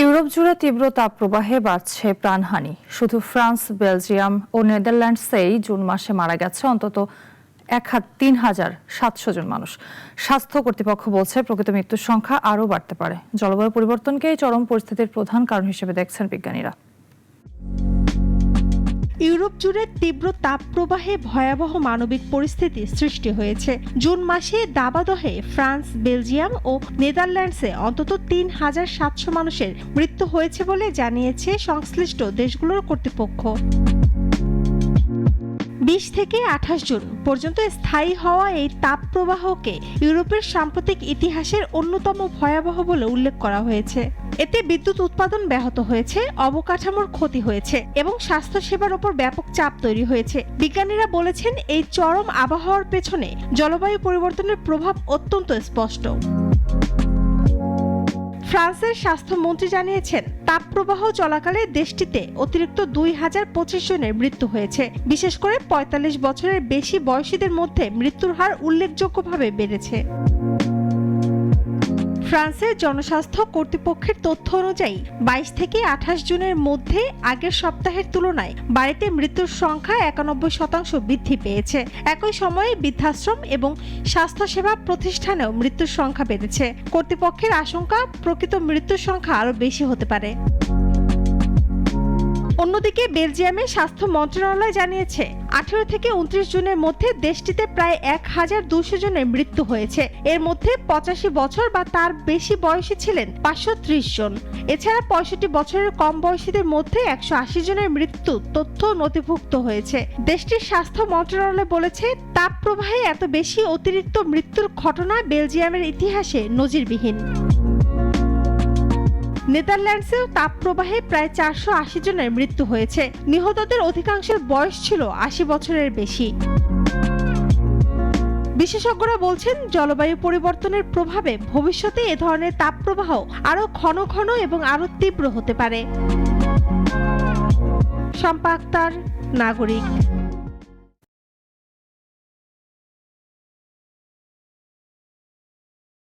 Europe জুড়ে তীব্র তাপপ্রবাহে বাড়ছে প্রাণহানি। শুধু ফ্রান্স, বেলজিয়াম ও নেদারল্যান্ডসেই জুন মাসে মারা গেছে অন্তত ৩,৭০০ জন মানুষ। স্বাস্থ্য কর্তৃপক্ষ বলছে প্রকৃত মৃত্যুর সংখ্যা আরও বাড়তে পারে। জলবায়ু পরিবর্তনকে এই চরম পরিস্থিতির প্রধান কারণ হিসেবে দেখছেন বিজ্ঞানীরা। ইউরোপ জুড়ে তীব্র তাপপ্রবাহে ভয়াবহ মানবিক পরিস্থিতি সৃষ্টি হয়েছে। জুন মাসে দাবাদহে ফ্রান্স, বেলজিয়াম ও নেদারল্যান্ডসে অন্তত ৩,৭০০ মানুষের মৃত্যু হয়েছে বলে জানিয়েছে সংশ্লিষ্ট দেশগুলোর কর্তৃপক্ষ। ২০ থেকে ২৮ জুন পর্যন্ত স্থায়ী হওয়া এই তাপপ্রবাহকে ইউরোপের সাম্প্রতিক ইতিহাসের অন্যতম ভয়াবহ বলে উল্লেখ করা হয়েছে। এতে বিদ্যুৎ উৎপাদন ব্যাহত হয়েছে, অবকাঠামোর ক্ষতি হয়েছে এবং স্বাস্থ্যসেবার উপর ব্যাপক চাপ তৈরি হয়েছে। বিজ্ঞানীরা বলেছেন, এই চরম আবহাওয়ার পেছনে জলবায়ু পরিবর্তনের প্রভাব অত্যন্ত স্পষ্ট। ফ্রান্সের স্বাস্থ্যমন্ত্রী জানিয়েছেন, তাপপ্রবাহ চলাকালে দেশটিতে অতিরিক্ত ২,০২৫ জনের মৃত্যু হয়েছে। বিশেষ করে ৪৫ বছরের বেশি বয়সীদের মধ্যে মৃত্যুর হার উল্লেখযোগ্যভাবে বেড়েছে। ফ্রান্সের জনস্বাস্থ্য কর্তৃপক্ষের তথ্য অনুযায়ী ২২ থেকে ২৮ জুনের মধ্যে আগের সপ্তাহের তুলনায় বাড়িতে মৃত্যুর সংখ্যা ৯১% বৃদ্ধি পেয়েছে। একই সময়ে বৃদ্ধাশ্রম এবং স্বাস্থ্যসেবা প্রতিষ্ঠানেও মৃত্যুর সংখ্যা বেড়েছে। কর্তৃপক্ষের আশঙ্কা, প্রকৃত মৃত্যুর সংখ্যা আরও বেশি হতে পারে। অন্যদিকে বেলজিয়ামের স্বাস্থ্য মন্ত্রণালয় জানিয়েছে, ১৮ থেকে ২৯ জুনের মধ্যে দেশটিতে প্রায় ১,২০০ জনের মৃত্যু হয়েছে। এর মধ্যে ৮৫ বছর বা তার বেশি বয়সী ছিলেন ৫৩০ জন। এছাড়া ৬৫ বছরের কম বয়সীদের মধ্যে ১৮০ জনের মৃত্যু তথ্য নথিভুক্ত হয়েছে। দেশটির স্বাস্থ্য মন্ত্রণালয় বলেছে, তাপপ্রবাহে এত বেশি অতিরিক্ত মৃত্যুর ঘটনা বেলজিয়ামের ইতিহাসে নজিরবিহীন। নেদারল্যান্ডসেও তাপপ্রবাহে প্রায় ৪৮০ জনের মৃত্যু হয়েছে। নিহতদের অধিকাংশের বয়স ছিল ৮০ বছরের বেশি। বিশেষজ্ঞরা বলছেন, জলবায়ু পরিবর্তনের প্রভাবে ভবিষ্যতে এ ধরনের তাপপ্রবাহ আরও ঘন ঘন এবং আরও তীব্র হতে পারে। শম্পা আক্তার, নাগরিক।